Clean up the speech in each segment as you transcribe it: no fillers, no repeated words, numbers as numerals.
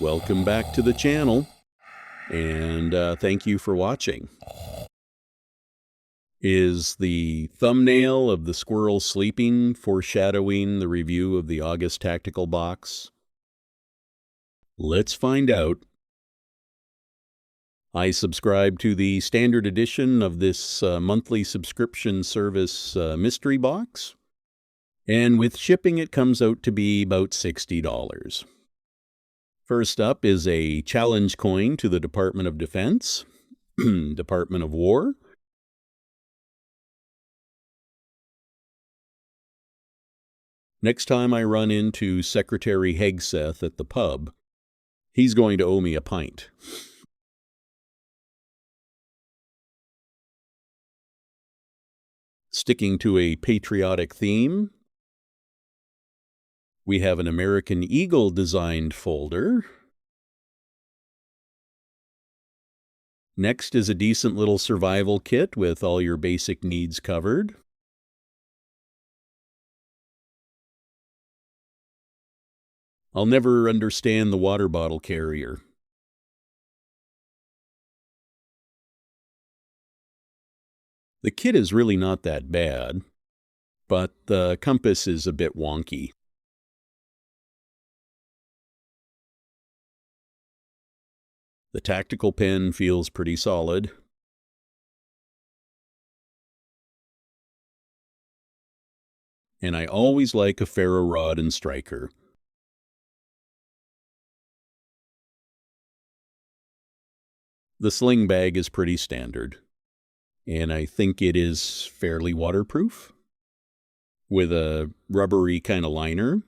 Welcome back to the channel, and thank you for watching. Is the thumbnail of the squirrel sleeping foreshadowing the review of the August Tactical Box? Let's find out. I subscribe to the standard edition of this monthly subscription service mystery box, and with shipping it comes out to be about $60. First up is a challenge coin to the Department of Defense, Department of War. Next time I run into Secretary Hegseth at the pub, he's going to owe me a pint. Sticking to a patriotic theme, we have an American Eagle designed folder. Next is a decent little survival kit with all your basic needs covered. I'll never understand the water bottle carrier. The kit is really not that bad, but the compass is a bit wonky. The tactical pen feels pretty solid. And I always like a ferro rod and striker. The sling bag is pretty standard, and I think it is fairly waterproof, with a rubbery kind of liner.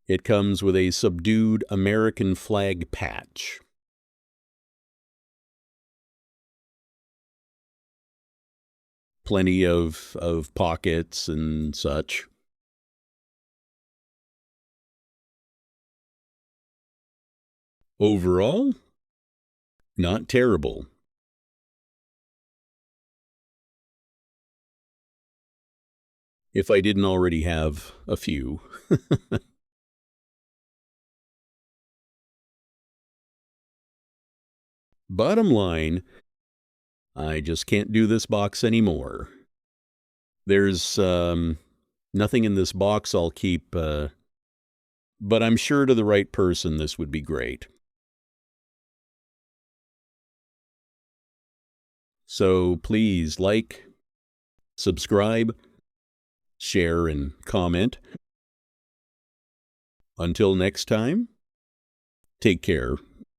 It comes with a subdued American flag patch. Plenty of pockets and such. Overall, not terrible. If I didn't already have a few. Bottom line, I just can't do this box anymore. There's nothing in this box I'll keep, but I'm sure to the right person this would be great. So please like, subscribe, share, and comment. Until next time, take care.